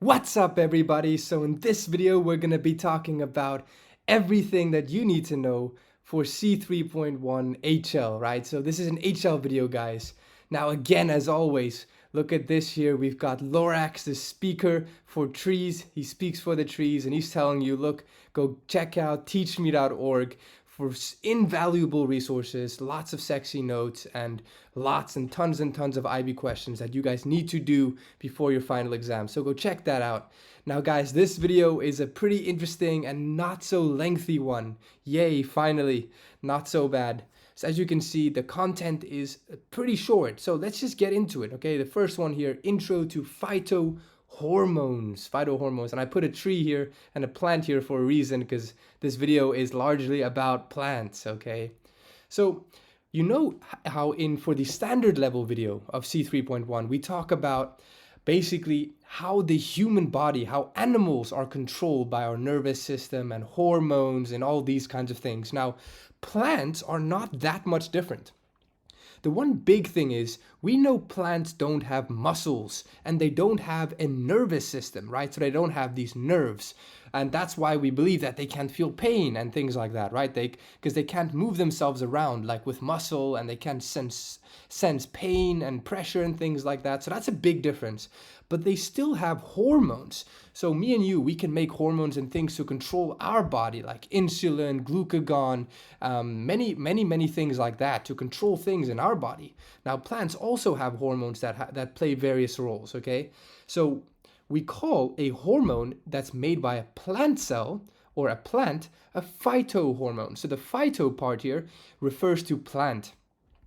What's up, everybody? So in this video, we're going to be talking about everything that you need to know for C3.1 HL, right? So this is an HL video, guys. Now, again, as always, look at this here. We've got Lorax, the speaker for trees. He speaks for the trees, and he's telling you, look, go check out teachme.org for invaluable resources, lots of sexy notes, and lots and tons of IB questions that you guys need to do before your final exam. So go check that out. Now, guys, this video is a pretty interesting and not so lengthy one. Yay, finally, not so bad. So as you can see, the content is pretty short. So let's just get into it, okay? The first one here, intro to phytohormones, and I put a tree here and a plant here for a reason, because this video is largely about plants, okay? So you know how for the standard level video of C3.1, we talk about basically how the human body, how animals are controlled by our nervous system and hormones and all these kinds of things. Now, plants are not that much different. The one big thing is we know plants don't have muscles and they don't have a nervous system, right? So they don't have these nerves. And that's why we believe that they can't feel pain and things like that, right? Because they can't move themselves around like with muscle, and they can't sense pain and pressure and things like that. So that's a big difference. But they still have hormones. So me and you, we can make hormones and things to control our body, like insulin, glucagon, many things like that to control things in our body. Now, plants also have hormones that play various roles, okay? So we call a hormone that's made by a plant cell or a plant a phytohormone. So the phyto part here refers to plant.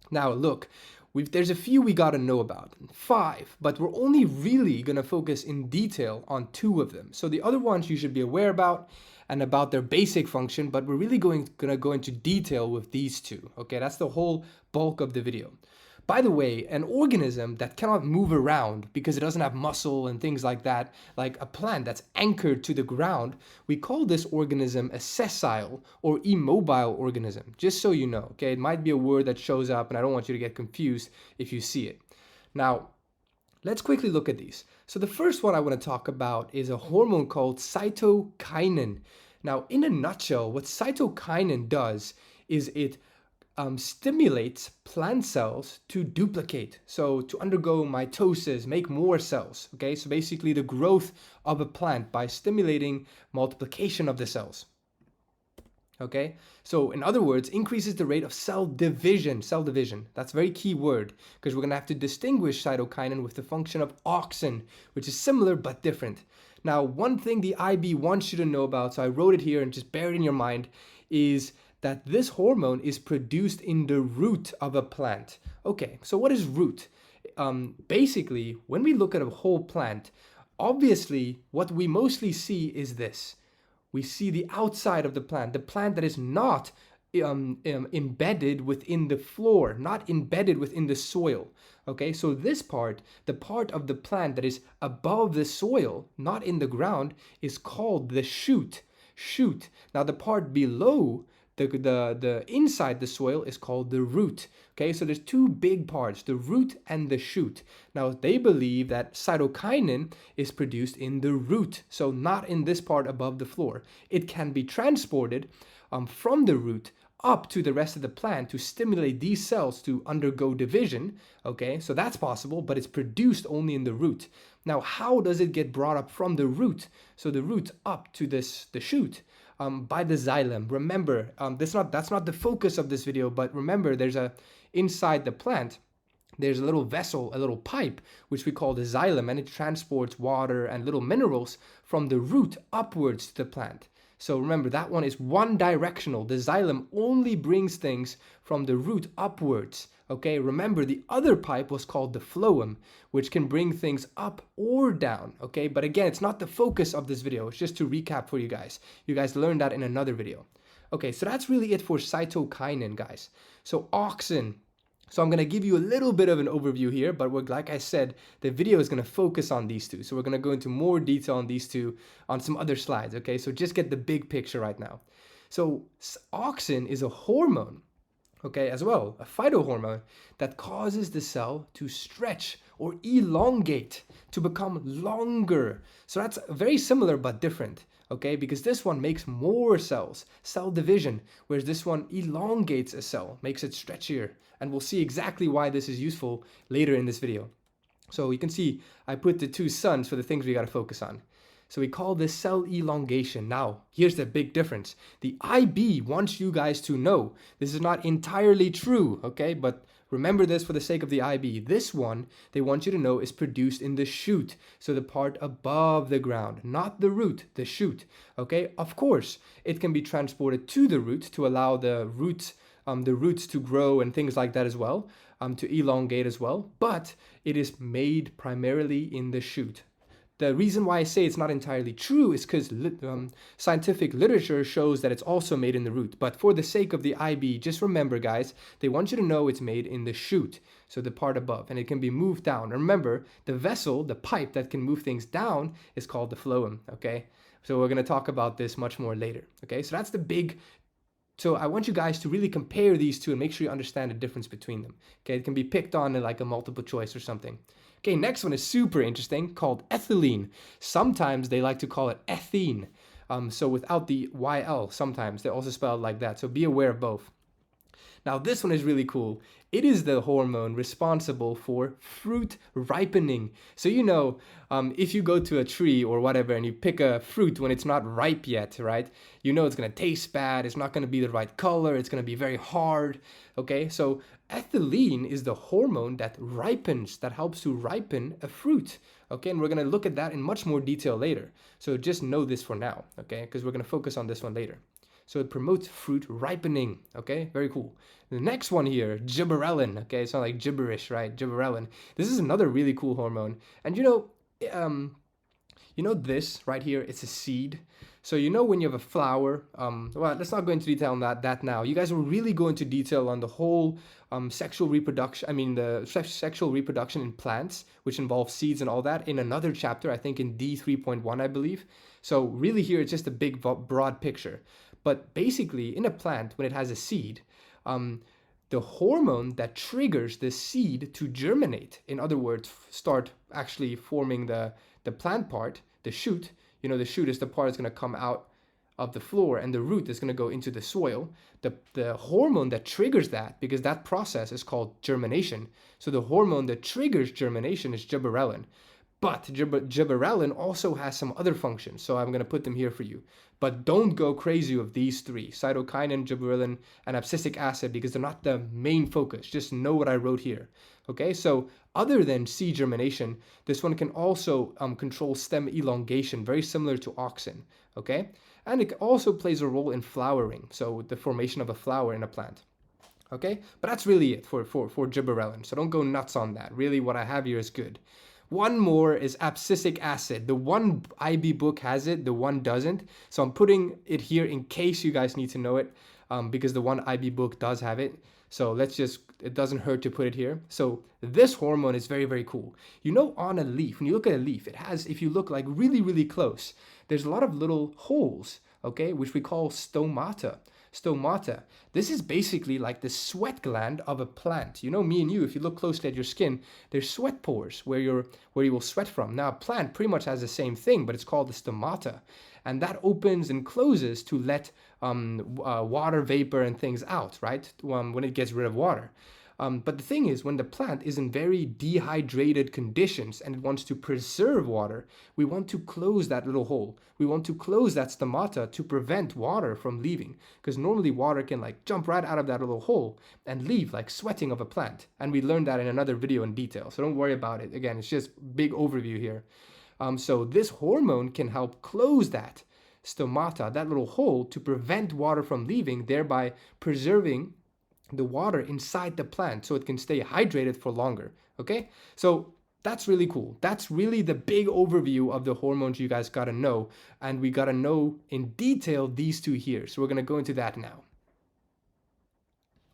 Now look, there's a few we got to know about, 5, but we're only really going to focus in detail on 2 of them. So the other ones you should be aware about and about their basic function, but we're really going to go into detail with these 2. Okay, that's the whole bulk of the video. By the way, an organism that cannot move around because it doesn't have muscle and things like that, like a plant that's anchored to the ground, we call this organism a sessile or immobile organism, just so you know, okay? It might be a word that shows up, and I don't want you to get confused if you see it. Now, let's quickly look at these. So the first one I want to talk about is a hormone called cytokinin. Now, in a nutshell, what cytokinin does is it stimulates plant cells to duplicate, so to undergo mitosis, make more cells, okay? So basically the growth of a plant by stimulating multiplication of the cells, okay? So in other words, increases the rate of cell division. That's a very key word, because we're going to have to distinguish cytokinin with the function of auxin, which is similar but different. Now, one thing the IB wants you to know about, so I wrote it here and just bear it in your mind, is that this hormone is produced in the root of a plant. Okay, so what is root? Basically, when we look at a whole plant, obviously what we mostly see is this. We see the outside of the plant that is not embedded within the floor, not embedded within the soil. Okay, so this part, the part of the plant that is above the soil, not in the ground, is called the shoot. Now the part below the inside the soil is called the root. Okay, so there's 2 big parts, the root and the shoot. Now they believe that cytokinin is produced in the root, so not in this part above the floor. It can be transported from the root up to the rest of the plant to stimulate these cells to undergo division. Okay, so that's possible, but it's produced only in the root. Now, how does it get brought up from the root? So the root up to the shoot. By the xylem. Remember, that's not the focus of this video, but remember, inside the plant, there's a little vessel, a little pipe, which we call the xylem, and it transports water and little minerals from the root upwards to the plant. So remember, that one is one directional. The xylem only brings things from the root upwards. Okay, remember the other pipe was called the phloem, which can bring things up or down. Okay, but again, it's not the focus of this video. It's just to recap for you guys. You guys learned that in another video. Okay, so that's really it for cytokinin, guys. So auxin. So I'm going to give you a little bit of an overview here, but like I said, the video is going to focus on these 2. So we're going to go into more detail on these 2 on some other slides, okay? So just get the big picture right now. So auxin is a hormone, okay, as well, a phytohormone that causes the cell to stretch or elongate, to become longer. So that's very similar but different, okay? Because this one makes more cells, cell division, whereas this one elongates a cell, makes it stretchier. And we'll see exactly why this is useful later in this video. So you can see I put the two suns for the things we got to focus on. So we call this cell elongation. Now, here's the big difference. The IB wants you guys to know this is not entirely true, okay? But remember this for the sake of the IB. This one, they want you to know, is produced in the shoot. So the part above the ground, not the root, the shoot, okay? Of course, it can be transported to the root to allow the roots to grow and things like that as well, to elongate as well. But it is made primarily in the shoot. The reason why I say it's not entirely true is because scientific literature shows that it's also made in the root. But for the sake of the IB, just remember, guys, they want you to know it's made in the shoot, so the part above, and it can be moved down. And remember, the vessel, the pipe that can move things down, is called the phloem, okay? So we're going to talk about this much more later, okay? So that's the big... So I want you guys to really compare these two and make sure you understand the difference between them, okay? It can be picked on in like a multiple choice or something. Okay, next one is super interesting, called ethylene. Sometimes they like to call it ethene. So without the YL, sometimes they also spell it like that. So be aware of both. Now this one is really cool. It is the hormone responsible for fruit ripening. So you know, if you go to a tree or whatever and you pick a fruit when it's not ripe yet, right? You know it's gonna taste bad, it's not gonna be the right color, it's gonna be very hard, okay? So ethylene is the hormone that ripens, that helps to ripen a fruit, okay? And we're gonna look at that in much more detail later. So just know this for now, okay? Because we're gonna focus on this one later. So it promotes fruit ripening, okay? Very cool. The next one here, gibberellin, okay? It's not like gibberish, right? Gibberellin. This is another really cool hormone. And you know this right here, it's a seed. So you know when you have a flower, well, let's not go into detail on that now. You guys will really go into detail on the whole sexual reproduction, the sexual reproduction in plants, which involves seeds and all that, in another chapter, I think in D3.1, I believe. So really here, it's just a big, broad picture. But basically, in a plant, when it has a seed, the hormone that triggers the seed to germinate, in other words, start actually forming the plant part, the shoot, you know, the shoot is the part that's going to come out of the floor and the root is going to go into the soil. The hormone that triggers that, because that process is called germination. So the hormone that triggers germination is gibberellin. But gibberellin also has some other functions, so I'm going to put them here for you. But don't go crazy with these three, cytokinin, gibberellin, and abscisic acid, because they're not the main focus. Just know what I wrote here. Okay, so other than seed germination, this one can also control stem elongation, very similar to auxin. Okay, and it also plays a role in flowering, so the formation of a flower in a plant. Okay, but that's really it for gibberellin, so don't go nuts on that. Really, what I have here is good. One more is abscisic acid. The one IB book has it, the one doesn't. So I'm putting it here in case you guys need to know it, because the one IB book does have it. So it doesn't hurt to put it here. So this hormone is very, very cool. You know, on a leaf, when you look at a leaf, it has, if you look like really, really close, there's a lot of little holes, okay, which we call stomata. Stomata. This is basically like the sweat gland of a plant. You know, me and you, if you look closely at your skin, there's sweat pores where you will sweat from. Now, a plant pretty much has the same thing, but it's called the stomata. And that opens and closes to let water vapor and things out, right? When it gets rid of water. But the thing is, when the plant is in very dehydrated conditions and it wants to preserve water, we want to close that little hole. We want to close that stomata to prevent water from leaving. Because normally water can like jump right out of that little hole and leave, like sweating of a plant. And we learned that in another video in detail. So don't worry about it. Again, it's just big overview here. So this hormone can help close that stomata, that little hole, to prevent water from leaving, thereby preserving the water inside the plant so it can stay hydrated for longer. Okay, so that's really cool. That's really the big overview of the hormones you guys gotta know, and we gotta know in detail these two here. So we're gonna go into that now.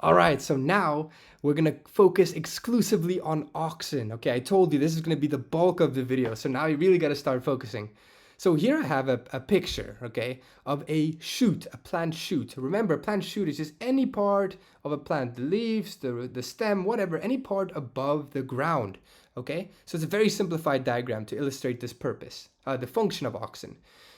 All right, so now we're gonna focus exclusively on auxin. Okay, I told you this is gonna be the bulk of the video, so now you really gotta start focusing. So here I have a picture, okay, of a shoot, a plant shoot. Remember, plant shoot is just any part of a plant, the leaves, the stem, whatever, any part above the ground, Okay, so it's a very simplified diagram to illustrate this purpose, the function of auxin.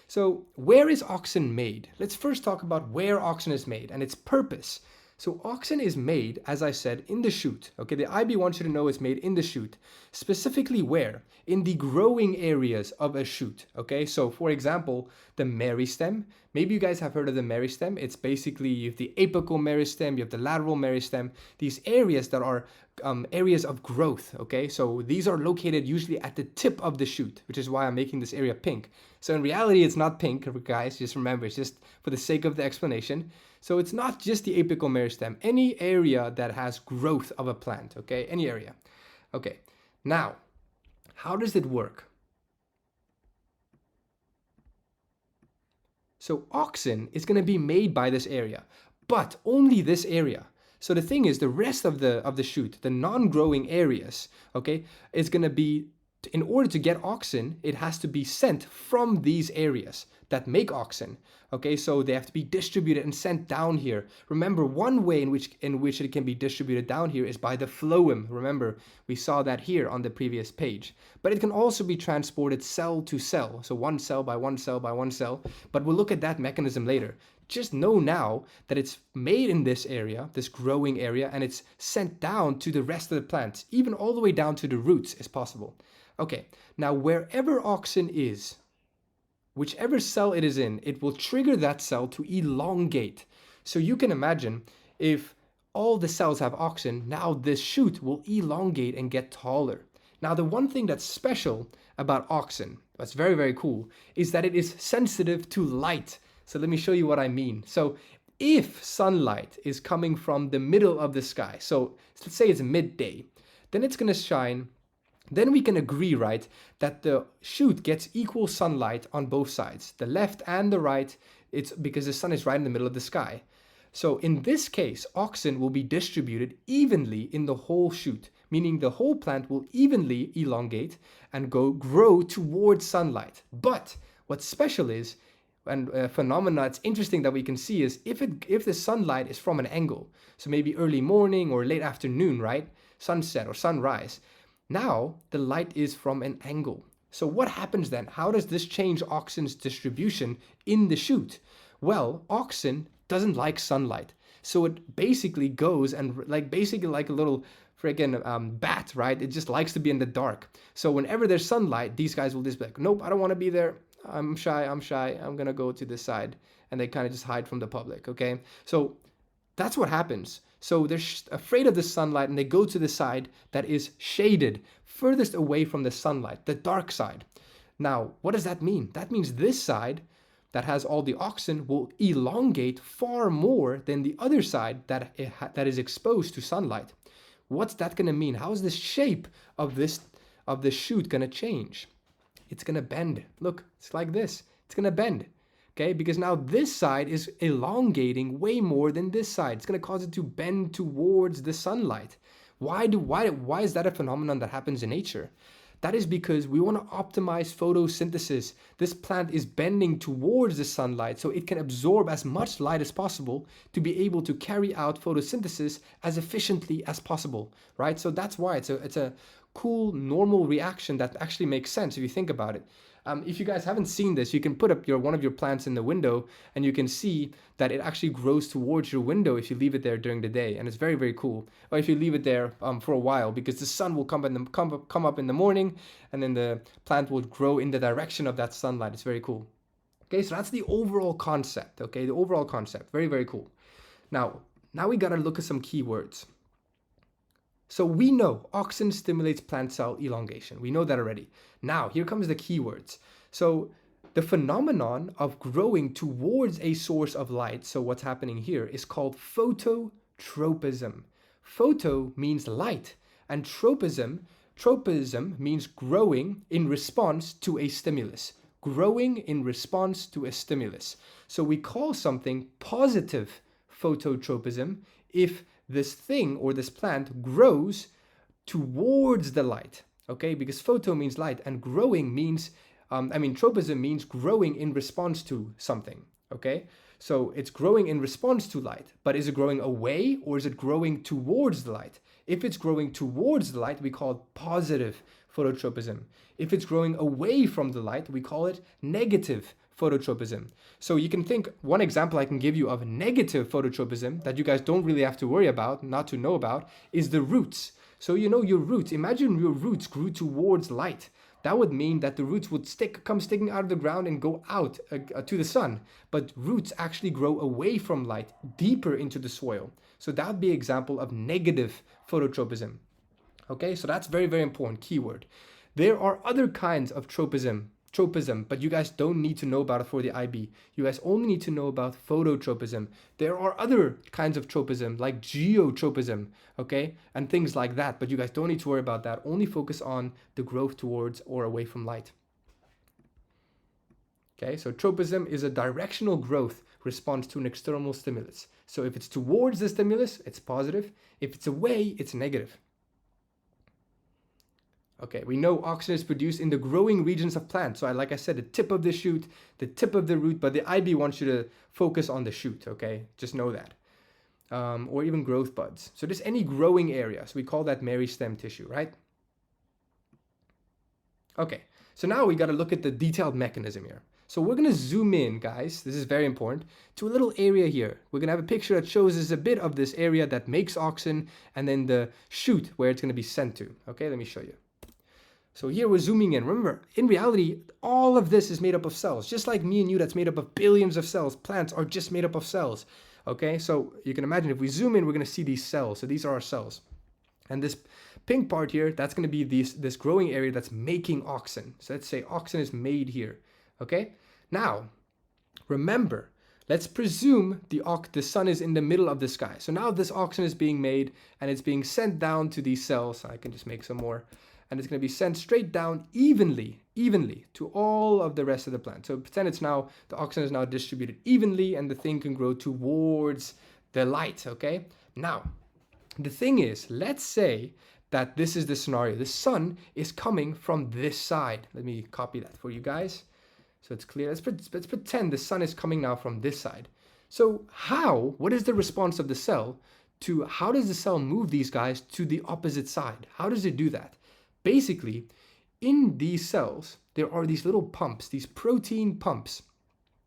So where is auxin made? Let's first talk about where auxin is made and its purpose. So auxin is made, as I said, in the shoot. Okay, the IB wants you to know it's made in the shoot. Specifically where? In the growing areas of a shoot. Okay, so for example, the meristem. Maybe you guys have heard of the meristem. It's basically you have the apical meristem, you have the lateral meristem, these areas that are areas of growth. Okay, so these are located usually at the tip of the shoot, which is why I'm making this area pink. So in reality, it's not pink, guys. Just remember, it's just for the sake of the explanation. So it's not just the apical meristem, any area that has growth of a plant, okay? Any area. Okay, now, how does it work? So auxin is going to be made by this area, but only this area. So the thing is, the rest of the shoot, the non-growing areas, okay, is going to be, in order to get auxin, it has to be sent from these areas that make auxin. Okay, so they have to be distributed and sent down here. Remember, one way in which it can be distributed down here is by the phloem. Remember, we saw that here on the previous page. But it can also be transported cell to cell, so one cell by one cell by one cell. But we'll look at that mechanism later. Just know now that it's made in this area, this growing area, and it's sent down to the rest of the plant, even all the way down to the roots is possible. Okay, now wherever auxin is, whichever cell it is in, it will trigger that cell to elongate. So you can imagine if all the cells have auxin, now this shoot will elongate and get taller. Now the one thing that's special about auxin, that's very, very cool, is that it is sensitive to light. So let me show you what I mean. So if sunlight is coming from the middle of the sky, so let's say it's midday, then it's going to shine. Then we can agree, right, that the shoot gets equal sunlight on both sides, the left and the right. It's because the sun is right in the middle of the sky. So in this case, auxin will be distributed evenly in the whole shoot, meaning the whole plant will evenly elongate and grow towards sunlight. But what's special is, and a phenomena it's interesting that we can see is if the sunlight is from an angle, so maybe early morning or late afternoon, right, sunset or sunrise, now the light is from an angle. So what happens then? How does this change auxin's distribution in the shoot? Well, auxin doesn't like sunlight. So it basically goes and basically like a little friggin' bat, right? It just likes to be in the dark. So whenever there's sunlight, these guys will just be like, nope, I don't want to be there. I'm shy. I'm going to go to this side. And they kind of just hide from the public, okay? So that's what happens. So they're afraid of the sunlight and they go to the side that is shaded, furthest away from the sunlight, the dark side. Now, what does that mean? That means this side that has all the auxin will elongate far more than the other side that is exposed to sunlight. What's that going to mean? How is the shape of the shoot going to change? It's going to bend. Look, it's like this. It's going to bend. Okay, because now this side is elongating way more than this side. It's going to cause it to bend towards the sunlight. Why is that a phenomenon that happens in nature? That is because we want to optimize photosynthesis. This plant is bending towards the sunlight so it can absorb as much light as possible to be able to carry out photosynthesis as efficiently as possible, right? So that's why it's a cool normal reaction that actually makes sense if you think about it. If you guys haven't seen this, you can put up one of your plants in the window and you can see that it actually grows towards your window if you leave it there during the day, and it's very, very cool. Or if you leave it there for a while, because the sun will come up in the morning and then the plant will grow in the direction of that sunlight. It's very cool. Okay, so that's the overall concept, okay? The overall concept, very, very cool. Now we gotta look at some keywords. So we know auxin stimulates plant cell elongation. We know that already. Now, here comes the keywords. So the phenomenon of growing towards a source of light, so what's happening here, is called phototropism. Photo means light, and tropism means growing in response to a stimulus. Growing in response to a stimulus. So we call something positive phototropism if this thing or this plant grows towards the light, okay? Because photo means light and growing means, tropism means growing in response to something, okay? So it's growing in response to light, but is it growing away or is it growing towards the light? If it's growing towards the light, we call it positive phototropism. If it's growing away from the light, we call it negative phototropism. So you can think, one example I can give you of negative phototropism that you guys don't really have to worry about, not to know about, is the roots. So you know your roots, imagine your roots grew towards light. That would mean that the roots would come sticking out of the ground and go out to the sun. But roots actually grow away from light, deeper into the soil. So that would be an example of negative phototropism. Okay, so that's very, very important keyword. There are other kinds of tropism, but you guys don't need to know about it for the IB. You guys only need to know about phototropism. There are other kinds of tropism like geotropism, okay, and things like that, but you guys don't need to worry about that. Only focus on the growth towards or away from light. Okay, so tropism is a directional growth response to an external stimulus. So if it's towards the stimulus, it's positive. If it's away, it's negative. Okay, we know auxin is produced in the growing regions of plants. So like I said, the tip of the shoot, the tip of the root, but the IB wants you to focus on the shoot, okay? Just know that. Or even growth buds. So just any growing area. So we call that meristem tissue, right? Okay, so now we got to look at the detailed mechanism here. So we're going to zoom in, guys, this is very important, to a little area here. We're going to have a picture that shows us a bit of this area that makes auxin and then the shoot where it's going to be sent to. Okay, let me show you. So here we're zooming in. Remember, in reality, all of this is made up of cells. Just like me and you, that's made up of billions of cells. Plants are just made up of cells. Okay, so you can imagine if we zoom in, we're going to see these cells. So these are our cells. And this pink part here, that's going to be this growing area that's making auxin. So let's say auxin is made here. Okay, now remember, let's presume the sun is in the middle of the sky. So now this auxin is being made and it's being sent down to these cells. I can just make some more. And it's going to be sent straight down evenly to all of the rest of the plant. So pretend it's now, the auxin is now distributed evenly and the thing can grow towards the light, okay? Now, the thing is, let's say that this is the scenario. The sun is coming from this side. Let me copy that for you guys so it's clear. Let's pretend the sun is coming now from this side. So what is the response of the cell to, how does the cell move these guys to the opposite side? How does it do that? Basically, in these cells, there are these little pumps, these protein pumps.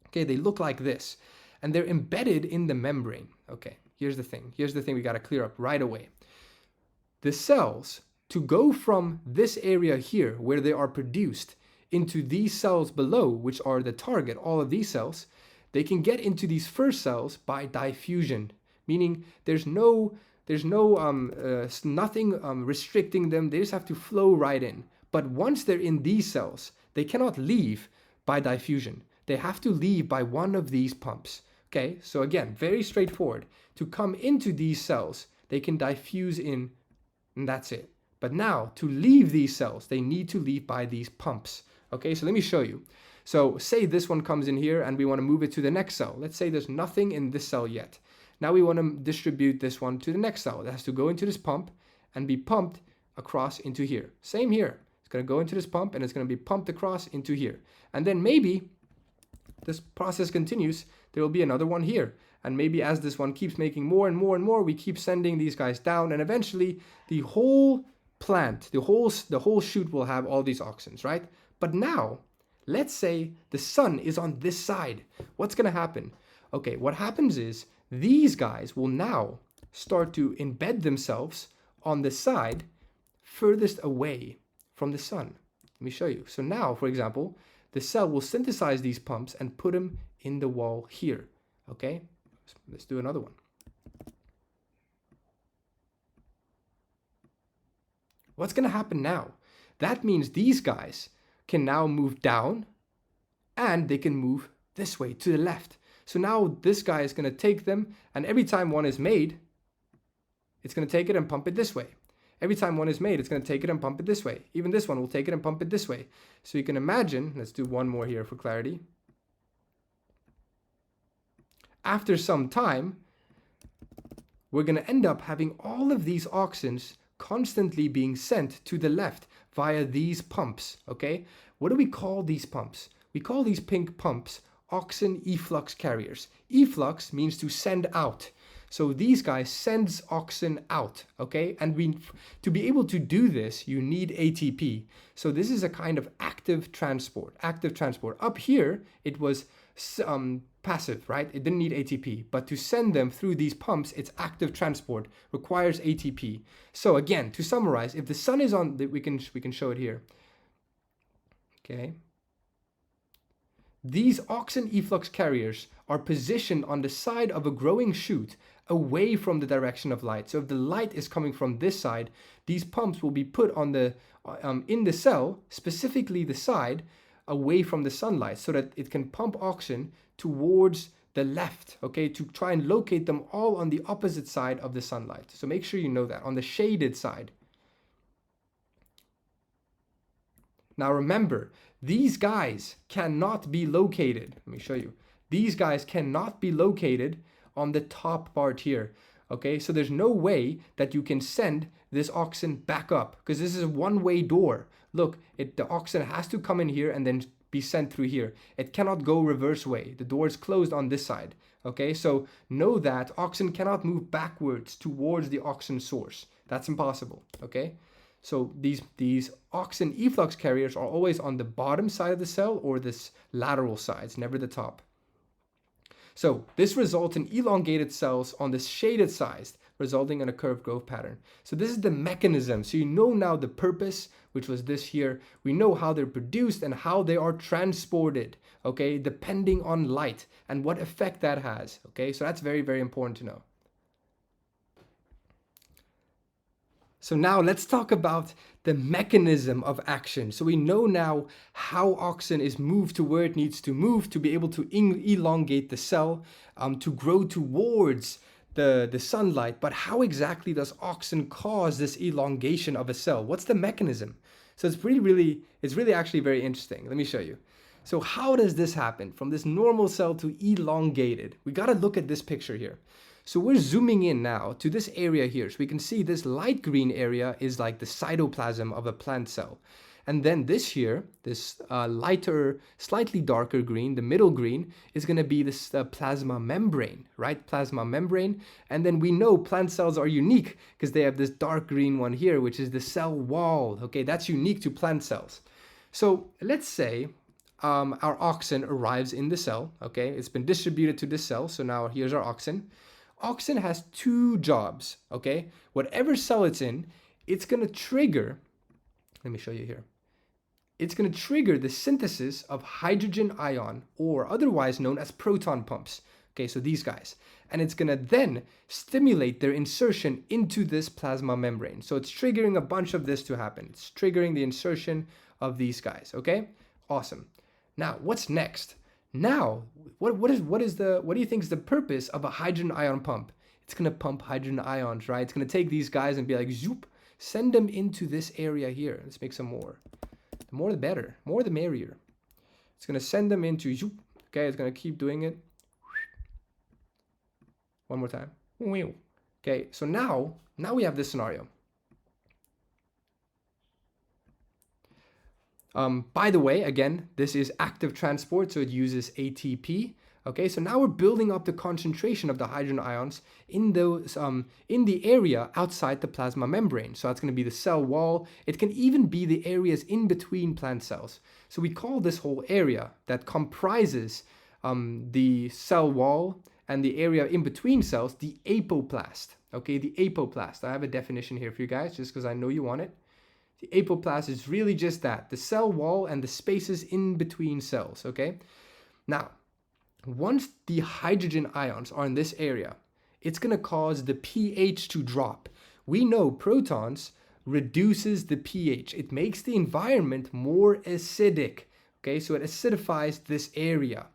Okay, they look like this, and they're embedded in the membrane. Okay, here's the thing. Here's the thing we got to clear up right away. The cells, to go from this area here, where they are produced, into these cells below, which are the target, all of these cells, they can get into these first cells by diffusion, meaning there's nothing restricting them. They just have to flow right in. But once they're in these cells, they cannot leave by diffusion. They have to leave by one of these pumps. Okay, so again, very straightforward. To come into these cells, they can diffuse in, and that's it. But now, to leave these cells, they need to leave by these pumps. Okay, so let me show you. So say this one comes in here and we want to move it to the next cell. Let's say there's nothing in this cell yet. Now we want to distribute this one to the next cell. It has to go into this pump and be pumped across into here. Same here. It's going to go into this pump and it's going to be pumped across into here. And then maybe this process continues, there will be another one here. And maybe as this one keeps making more and more and more, we keep sending these guys down, and eventually the whole plant, the whole shoot will have all these auxins, right? But now, let's say the sun is on this side. What's going to happen? Okay, what happens is these guys will now start to embed themselves on the side furthest away from the sun. Let me show you. So now, for example, the cell will synthesize these pumps and put them in the wall here. Okay, let's do another one. What's going to happen now? That means these guys can now move down and they can move this way to the left. So now this guy is going to take them, and every time one is made, it's going to take it and pump it this way. Every time one is made, it's going to take it and pump it this way. Even this one will take it and pump it this way. So you can imagine, let's do one more here for clarity. After some time, we're going to end up having all of these auxins constantly being sent to the left via these pumps, okay? What do we call these pumps? We call these pink pumps Auxin efflux carriers. Efflux means to send out. So these guys sends auxin out, okay? And to be able to do this, you need ATP. So this is a kind of active transport. Up here, it was passive, right? It didn't need ATP. But to send them through these pumps, it's active transport, requires ATP. So again, to summarize, if the sun is on, we can show it here. Okay. These auxin efflux carriers are positioned on the side of a growing shoot away from the direction of light. So if the light is coming from this side, these pumps will be put on the in the cell, specifically the side away from the sunlight, so that it can pump auxin towards the left, okay, to try and locate them all on the opposite side of the sunlight. So make sure you know that, on the shaded side. Now remember, these guys cannot be located. Let me show you. These guys cannot be located on the top part here. Okay, so there's no way that you can send this auxin back up, because this is a one-way door. Look, the auxin has to come in here and then be sent through here. It cannot go reverse way. The door is closed on this side. Okay, so know that auxin cannot move backwards towards the auxin source. That's impossible. Okay. So these auxin efflux carriers are always on the bottom side of the cell or this lateral sides, never the top. So this results in elongated cells on the shaded sides, resulting in a curved growth pattern. So this is the mechanism. So you know now the purpose, which was this here. We know how they're produced and how they are transported, okay, depending on light and what effect that has, okay? So that's very, very important to know. So now let's talk about the mechanism of action. So we know now how auxin is moved to where it needs to move to be able to elongate the cell, to grow towards the sunlight. But how exactly does auxin cause this elongation of a cell? What's the mechanism? So it's really actually very interesting. Let me show you. So how does this happen from this normal cell to elongated? We got to look at this picture here. So we're zooming in now to this area here. So we can see this light green area is like the cytoplasm of a plant cell. And then this here, this lighter, slightly darker green, the middle green, is going to be this plasma membrane, right? Plasma membrane. And then we know plant cells are unique because they have this dark green one here, which is the cell wall. Okay, that's unique to plant cells. So let's say our auxin arrives in the cell. Okay, it's been distributed to this cell. So now here's our auxin. Auxin has two jobs, okay? Whatever cell it's in, it's going to trigger, let me show you here. It's going to trigger the synthesis of hydrogen ion, or otherwise known as proton pumps. Okay, so these guys. And it's going to then stimulate their insertion into this plasma membrane. So it's triggering a bunch of this to happen. It's triggering the insertion of these guys, okay? Awesome. Now, what's next? Now, what do you think is the purpose of a hydrogen ion pump? It's going to pump hydrogen ions, right? It's going to take these guys and be like, zoop, send them into this area here. Let's make some more. The more the better, more the merrier. It's going to send them into, zoop. Okay, it's going to keep doing it. One more time. Okay, so now we have this scenario. By the way, again, this is active transport, so it uses ATP. Okay, so now we're building up the concentration of the hydrogen ions in those in the area outside the plasma membrane. So that's going to be the cell wall. It can even be the areas in between plant cells. So we call this whole area that comprises the cell wall and the area in between cells the apoplast. Okay, the apoplast. I have a definition here for you guys, just because I know you want it. The apoplast is really just that, the cell wall and the spaces in between cells, okay? Now, once the hydrogen ions are in this area, it's going to cause the pH to drop. We know protons reduces the pH. It makes the environment more acidic, okay? So it acidifies this area.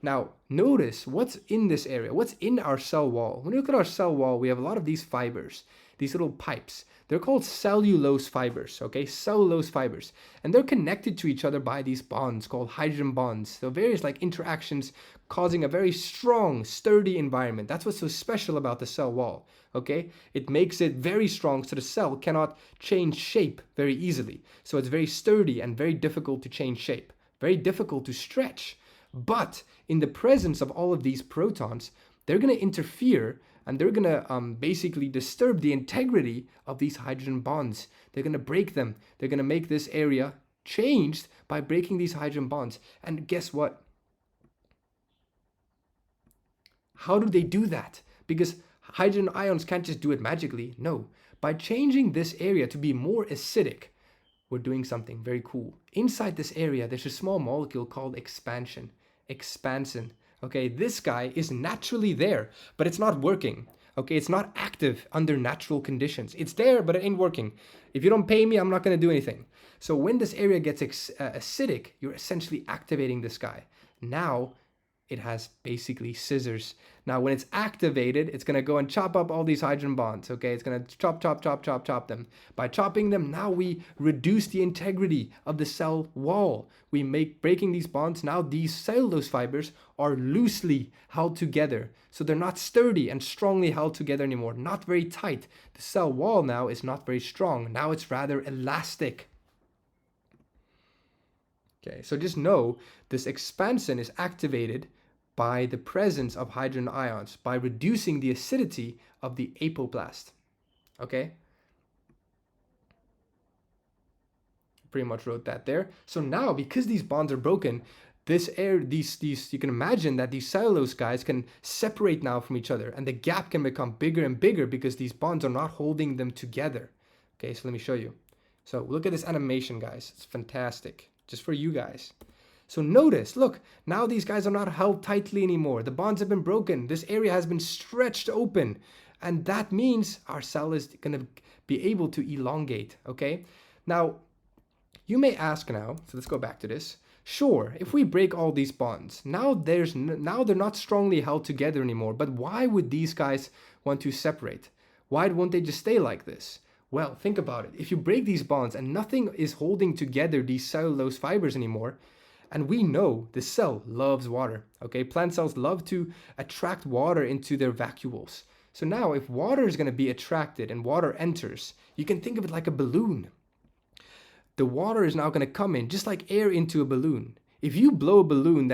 Now, notice what's in this area, what's in our cell wall. When you look at our cell wall, we have a lot of these fibers, these little pipes. They're called cellulose fibers, okay? Cellulose fibers. And they're connected to each other by these bonds called hydrogen bonds. So various like interactions causing a very strong, sturdy environment. That's what's so special about the cell wall, okay? It makes it very strong so the cell cannot change shape very easily. So it's very sturdy and very difficult to change shape, very difficult to stretch. But in the presence of all of these protons, they're going to interfere and they're going to basically disturb the integrity of these hydrogen bonds. They're going to break them. They're going to make this area changed by breaking these hydrogen bonds. And guess what? How do they do that? Because hydrogen ions can't just do it magically. No. By changing this area to be more acidic, we're doing something very cool. Inside this area, there's a small molecule called expansion. Expansin. Okay, this guy is naturally there, but it's not working. Okay, it's not active under natural conditions. It's there, but it ain't working. If you don't pay me, I'm not going to do anything. So when this area gets acidic, you're essentially activating this guy. Now, it has basically scissors. Now, when it's activated, it's going to go and chop up all these hydrogen bonds, okay? It's going to chop them. By chopping them, now we reduce the integrity of the cell wall. We make breaking these bonds. Now, these cellulose fibers are loosely held together. So they're not sturdy and strongly held together anymore. Not very tight. The cell wall now is not very strong. Now it's rather elastic. Okay, so just know this expansion is activated by the presence of hydrogen ions, by reducing the acidity of the apoplast. Okay? Pretty much wrote that there. So now, because these bonds are broken, these you can imagine that these cellulose guys can separate now from each other, and the gap can become bigger and bigger because these bonds are not holding them together. Okay, so let me show you. So look at this animation, guys. It's fantastic. Just for you guys. So notice, look, now these guys are not held tightly anymore. The bonds have been broken. This area has been stretched open. And that means our cell is going to be able to elongate, okay? Now, you may ask now, so let's go back to this. Sure, if we break all these bonds, now they're not strongly held together anymore. But why would these guys want to separate? Why won't they just stay like this? Well, think about it. If you break these bonds and nothing is holding together these cellulose fibers anymore, and we know the cell loves water, okay? Plant cells love to attract water into their vacuoles. So now if water is going to be attracted and water enters, you can think of it like a balloon. The water is now going to come in just like air into a balloon. If you blow a balloon,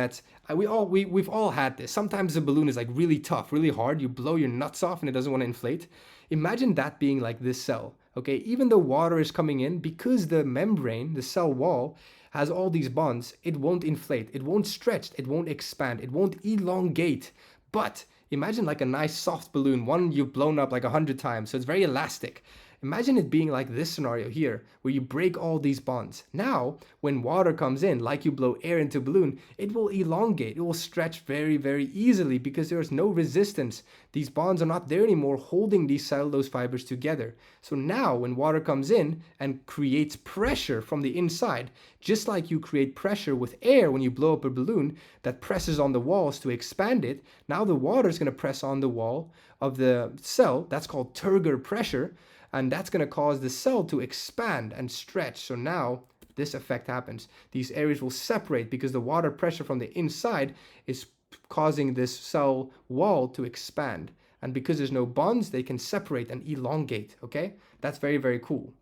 we've all had this. Sometimes the balloon is like really tough, really hard. You blow your nuts off and it doesn't want to inflate. Imagine that being like this cell. Okay, even though water is coming in, because the membrane, the cell wall, has all these bonds, it won't inflate, it won't stretch, it won't expand, it won't elongate. But imagine like a nice soft balloon, one you've blown up like 100 times, so it's very elastic. Imagine it being like this scenario here, where you break all these bonds. Now, when water comes in, like you blow air into a balloon, it will elongate. It will stretch very, very easily because there is no resistance. These bonds are not there anymore holding these cellulose fibers together. So now, when water comes in and creates pressure from the inside, just like you create pressure with air when you blow up a balloon that presses on the walls to expand it, now the water is going to press on the wall of the cell. That's called turgor pressure. And that's going to cause the cell to expand and stretch. So now this effect happens. These areas will separate because the water pressure from the inside is causing this cell wall to expand. And because there's no bonds, they can separate and elongate, okay? That's very, very cool.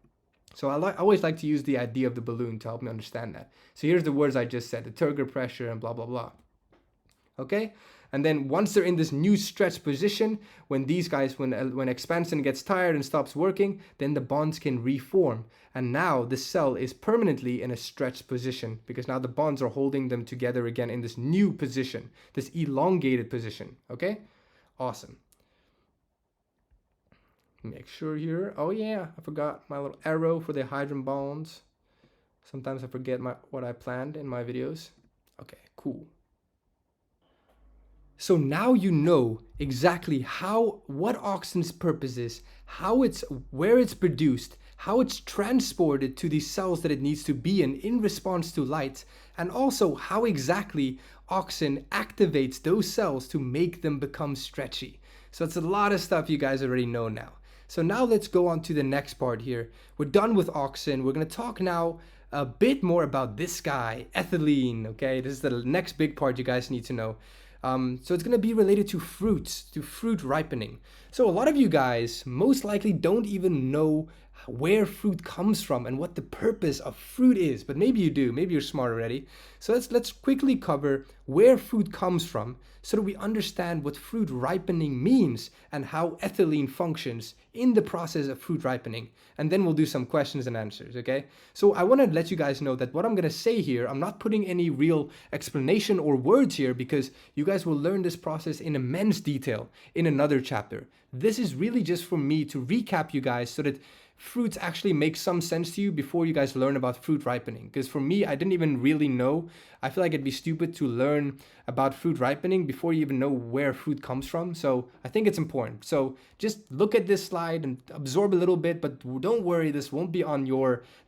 So I always like to use the idea of the balloon to help me understand that. So here's the words I just said, the turgor pressure and blah, blah, blah. Okay? And then once they're in this new stretch position, when these guys, when expansion gets tired and stops working, then the bonds can reform. And now the cell is permanently in a stretched position because now the bonds are holding them together again in this new position, this elongated position. Okay? Awesome. Make sure here. Oh yeah, I forgot my little arrow for the hydrogen bonds. Sometimes I forget what I planned in my videos. Okay, cool. So now you know exactly what auxin's purpose is, where it's produced, how it's transported to the cells that it needs to be in response to light, and also how exactly auxin activates those cells to make them become stretchy. So it's a lot of stuff you guys already know now. So now let's go on to the next part here. We're done with auxin. We're going to talk now a bit more about this guy, ethylene. Okay, this is the next big part you guys need to know. So it's going to be related to fruits, to fruit ripening. So a lot of you guys most likely don't even know where fruit comes from and what the purpose of fruit is. But maybe you do, maybe you're smart already. So let's quickly cover where fruit comes from so that we understand what fruit ripening means and how ethylene functions in the process of fruit ripening. And then we'll do some questions and answers, okay? So I want to let you guys know that what I'm going to say here, I'm not putting any real explanation or words here because you guys will learn this process in immense detail in another chapter. This is really just for me to recap you guys so that fruits actually make some sense to you before you guys learn about fruit ripening. Because for me, I didn't even really know. I feel like it'd be stupid to learn about fruit ripening before you even know where fruit comes from. So I think it's important. So just look at this slide and absorb a little bit, but don't worry, this won't be on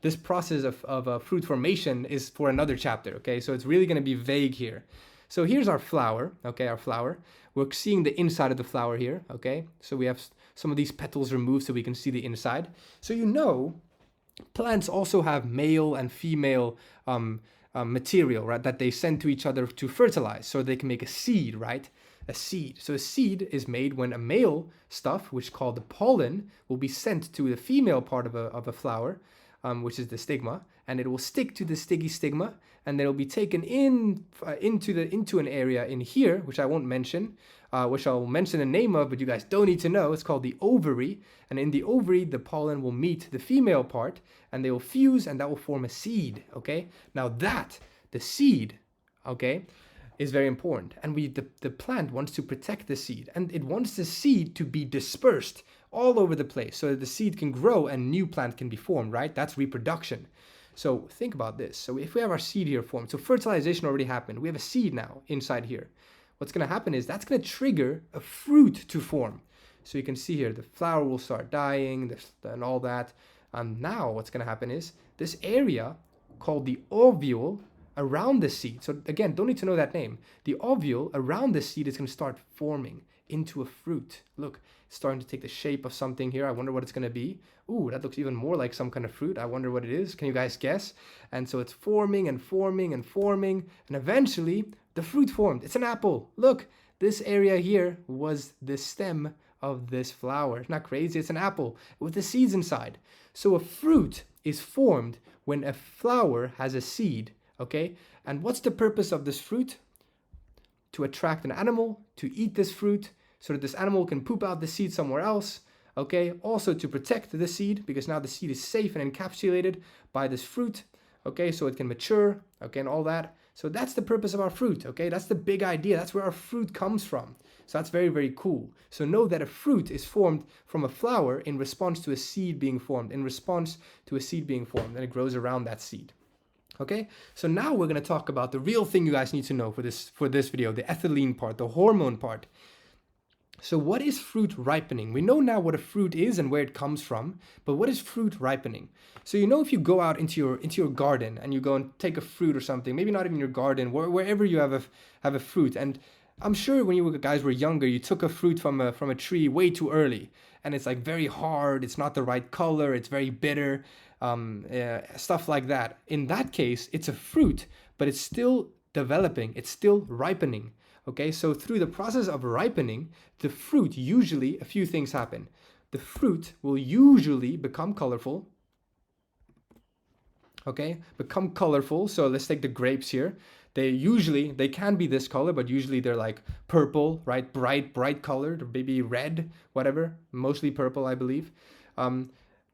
this process of fruit formation is for another chapter, okay? So it's really gonna be vague here. So here's our flower, okay, our flower. We're seeing the inside of the flower here, okay? So we have some of these petals removed so we can see the inside. So you know, plants also have male and female material, right, that they send to each other to fertilize so they can make a seed, right? A seed. So a seed is made when a male stuff, which is called the pollen, will be sent to the female part of a flower, which is the stigma, and it will stick to the sticky stigma, and then it'll be taken into an area in here, which I won't mention, which I'll mention the name of, but you guys don't need to know. It's called the ovary, and in the ovary, the pollen will meet the female part, and they will fuse, and that will form a seed, okay? Now the seed, okay, is very important, and the plant wants to protect the seed, and it wants the seed to be dispersed all over the place so that the seed can grow and new plant can be formed, right? That's reproduction. So think about this. So if we have our seed here formed, so fertilization already happened. We have a seed now inside here. What's going to happen is that's going to trigger a fruit to form. So you can see here the flower will start dying and all that. And now what's going to happen is this area called the ovule around the seed. So again, don't need to know that name. The ovule around the seed is going to start forming into a fruit. Look, it's starting to take the shape of something here. I wonder what it's going to be. Ooh, that looks even more like some kind of fruit. I wonder what it is. Can you guys guess? And so it's forming and forming and forming, and eventually the fruit formed. It's an apple. Look, this area here was the stem of this flower. It's not crazy. It's an apple with the seeds inside. So a fruit is formed when a flower has a seed, okay? And what's the purpose of this fruit? To attract an animal to eat this fruit so that this animal can poop out the seed somewhere else, okay? Also to protect the seed because now the seed is safe and encapsulated by this fruit, okay? So it can mature, okay, and all that. So that's the purpose of our fruit, okay? That's the big idea. That's where our fruit comes from. So that's very, very cool. So know that a fruit is formed from a flower in response to a seed being formed, and it grows around that seed. Okay, so now we're going to talk about the real thing you guys need to know for this video, the ethylene part, the hormone part. So what is fruit ripening? We know now what a fruit is and where it comes from, but what is fruit ripening? So you know, if you go out into your garden and you go and take a fruit or something, maybe not even your garden, wherever you have a fruit, and I'm sure when you guys were younger, you took a fruit from a tree way too early, and it's like very hard, it's not the right color, it's very bitter, stuff like that. In that case, it's a fruit, but it's still developing, it's still ripening. Okay, so through the process of ripening, the fruit, usually a few things happen. The fruit will usually become colorful. Okay, become colorful. So let's take the grapes here. They can be this color, but usually they're like purple, right? Bright colored, or maybe red, whatever. Mostly purple, I believe.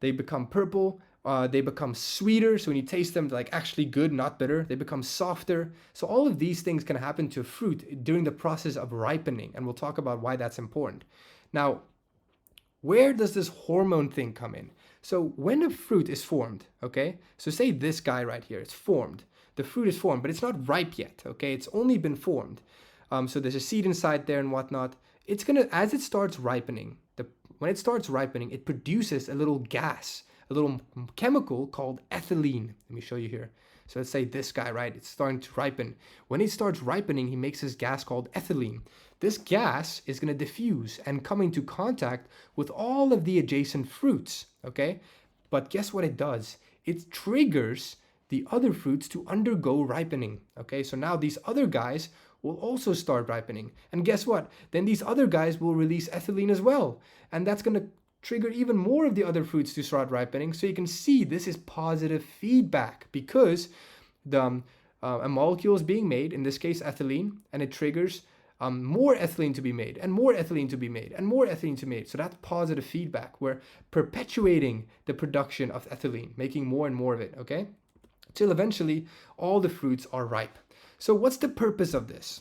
They become purple. They become sweeter. So when you taste them, they're like actually good, not bitter. They become softer. So all of these things can happen to fruit during the process of ripening. And we'll talk about why that's important. Now, where does this hormone thing come in? So when a fruit is formed, okay? So say this guy right here, it's formed. The fruit is formed, but it's not ripe yet, okay? It's only been formed. So there's a seed inside there and whatnot. It's gonna, as it starts ripening, when it starts ripening, it produces a little gas, a little chemical called ethylene. Let me show you here. So let's say this guy, right? It's starting to ripen. When it starts ripening, he makes this gas called ethylene. This gas is going to diffuse and come into contact with all of the adjacent fruits, okay? But guess what it does? It triggers the other fruits to undergo ripening, okay? So now these other guys will also start ripening. And guess what? Then these other guys will release ethylene as well. And that's going to trigger even more of the other fruits to start ripening. So you can see this is positive feedback because a molecule is being made, in this case ethylene, and it triggers more ethylene to be made, and more ethylene to be made, and more ethylene to be made. So that's positive feedback. We're perpetuating the production of ethylene, making more and more of it, okay? Till eventually all the fruits are ripe. So what's the purpose of this?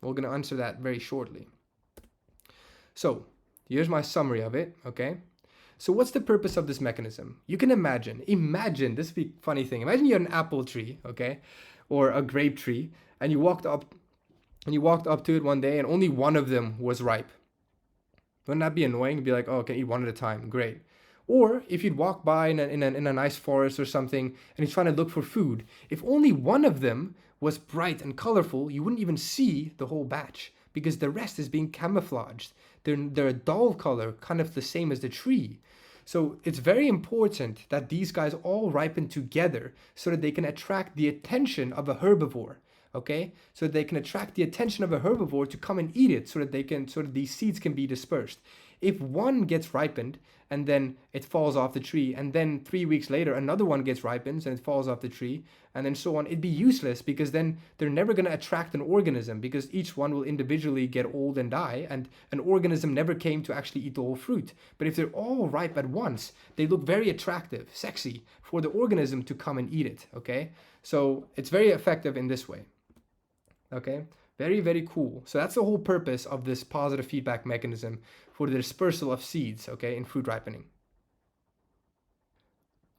We're going to answer that very shortly. So here's my summary of it, okay? So what's the purpose of this mechanism? You can imagine, this would be a funny thing. Imagine you had an apple tree, okay? Or a grape tree, and you walked up to it one day and only one of them was ripe. Wouldn't that be annoying? You'd be like, oh, I can eat one at a time, great. Or if you'd walk by in a nice forest or something and you're trying to look for food, if only one of them was bright and colorful, you wouldn't even see the whole batch because the rest is being camouflaged. They're a dull color, kind of the same as the tree. So it's very important that these guys all ripen together so that they can attract the attention of a herbivore. Okay, so they can attract the attention of a herbivore to come and eat it, so that these seeds can be dispersed. If one gets ripened and then it falls off the tree, and then 3 weeks later another one gets ripened and it falls off the tree, and then so on, it'd be useless because then they're never going to attract an organism because each one will individually get old and die, and an organism never came to actually eat the whole fruit. But if they're all ripe at once, they look very attractive, sexy for the organism to come and eat it. Okay, so it's very effective in this way. Okay, very, very cool. So that's the whole purpose of this positive feedback mechanism for the dispersal of seeds, okay, in fruit ripening.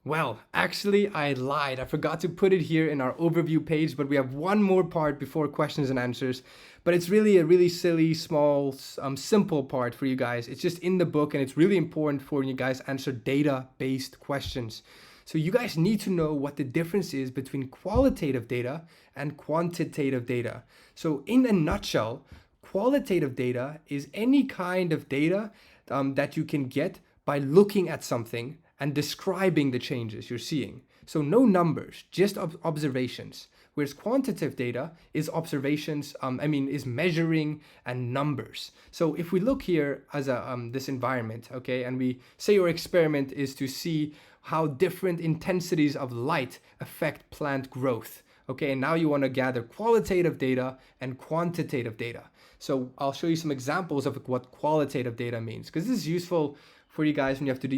Well, actually, I lied. I forgot to put it here in our overview page, but we have one more part before questions and answers. But it's really a really silly, small, simple part for you guys. It's just in the book, and it's really important for you guys to answer data-based questions. So you guys need to know what the difference is between qualitative data and quantitative data. So in a nutshell, qualitative data is any kind of data that you can get by looking at something and describing the changes you're seeing. So no numbers, just observations. Whereas quantitative data is observations, is measuring and numbers. So if we look here as this environment, okay, and we say your experiment is to see how different intensities of light affect plant growth. Okay, and now you want to gather qualitative data and quantitative data. So I'll show you some examples of what qualitative data means, because this is useful for you guys when you have to do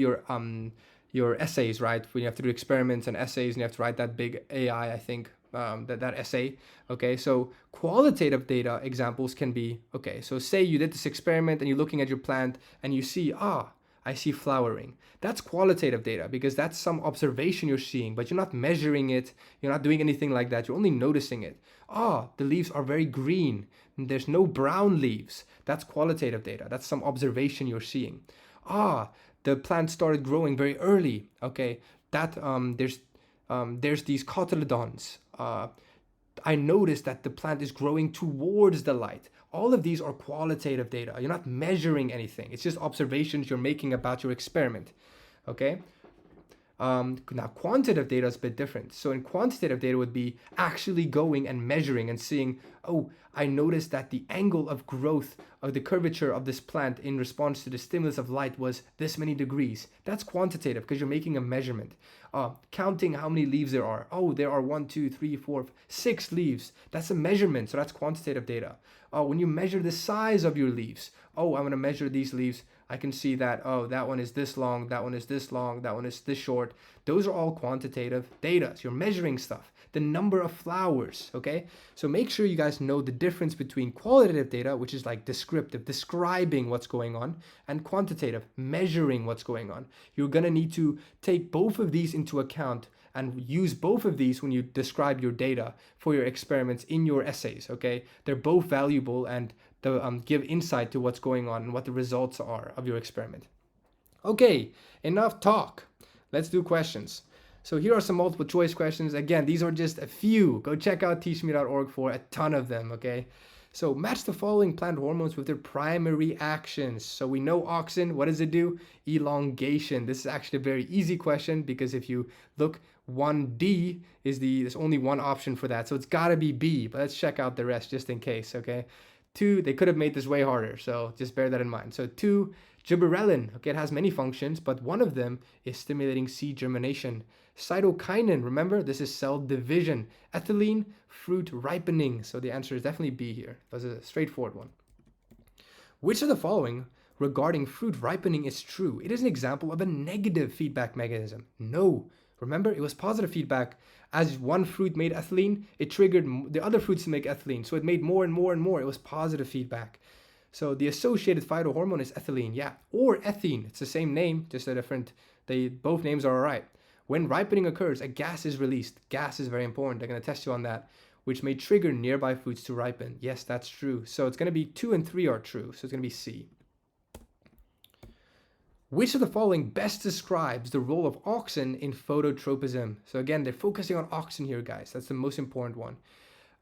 your essays, right? When you have to do experiments and essays and you have to write that big AI, I think, that essay. Okay, so qualitative data examples can be, okay, so say you did this experiment and you're looking at your plant and you see, I see flowering. That's qualitative data because that's some observation you're seeing, but you're not measuring it. You're not doing anything like that. You're only noticing it. The leaves are very green. There's no brown leaves. That's qualitative data. That's some observation you're seeing. The plant started growing very early. Okay, that there's these cotyledons. I noticed that the plant is growing towards the light. All of these are qualitative data. You're not measuring anything. It's just observations you're making about your experiment. Okay? Now, quantitative data is a bit different. So in quantitative data would be actually going and measuring and seeing, I noticed that the angle of growth of the curvature of this plant in response to the stimulus of light was this many degrees. That's quantitative because you're making a measurement. Counting how many leaves there are. There are 1, 2, 3, 4, 6 leaves. That's a measurement, so that's quantitative data. When you measure the size of your leaves, I'm going to measure these leaves. I can see that, that one is this long, that one is this long, that one is this short. Those are all quantitative data. So you're measuring stuff. The number of flowers, okay? So make sure you guys know the difference between qualitative data, which is like descriptive, describing what's going on, and quantitative, measuring what's going on. You're going to need to take both of these into account and use both of these when you describe your data for your experiments in your essays, okay? They're both valuable and give insight to what's going on and what the results are of your experiment. Okay, enough talk. Let's do questions. So here are some multiple choice questions. Again, these are just a few. Go check out teachme.org for a ton of them, okay? So match the following plant hormones with their primary actions. So we know auxin, what does it do? Elongation. This is actually a very easy question because if you look, 1D there's only one option for that. So it's gotta be B, but let's check out the rest just in case, okay? 2, they could have made this way harder, so just bear that in mind. So 2, Gibberellin, okay, it has many functions, but one of them is stimulating seed germination. Cytokinin, remember, this is cell division. Ethylene fruit ripening. So the answer is definitely B here. That's a straightforward one. Which of the following regarding fruit ripening is true? It is an example of a negative feedback mechanism. No. Remember, it was positive feedback. As one fruit made ethylene, it triggered the other fruits to make ethylene. So it made more and more and more. It was positive feedback. So the associated phytohormone is ethylene, yeah. Or ethene. It's the same name, just a different, both names are all right. When ripening occurs, a gas is released. Gas is very important. They're going to test you on that, which may trigger nearby fruits to ripen. Yes, that's true. So it's going to be 2 and 3 are true. So it's going to be C. Which of the following best describes the role of auxin in phototropism? So again, they're focusing on auxin here, guys. That's the most important one.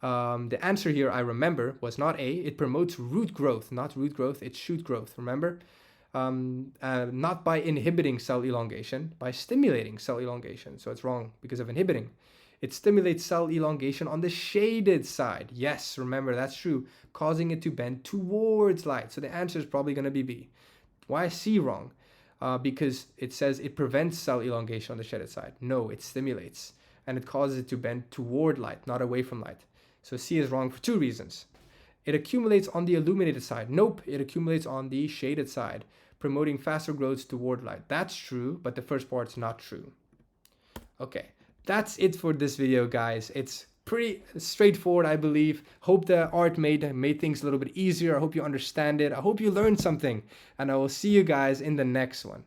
The answer here, I remember, was not A. It promotes root growth, not root growth, it's shoot growth, remember? Not by inhibiting cell elongation, by stimulating cell elongation. So it's wrong because of inhibiting. It stimulates cell elongation on the shaded side. Yes, remember, that's true, causing it to bend towards light. So the answer is probably going to be B. Why is C wrong? Because it says it prevents cell elongation on the shaded side. No, it stimulates, and it causes it to bend toward light, not away from light. So C is wrong for 2 reasons. It accumulates on the illuminated side. Nope, it accumulates on the shaded side, promoting faster growth toward light. That's true, but the first part's not true. Okay, that's it for this video, guys. It's pretty straightforward, I believe. Hope the art made things a little bit easier. I hope you understand it. I hope you learned something, and I will see you guys in the next one.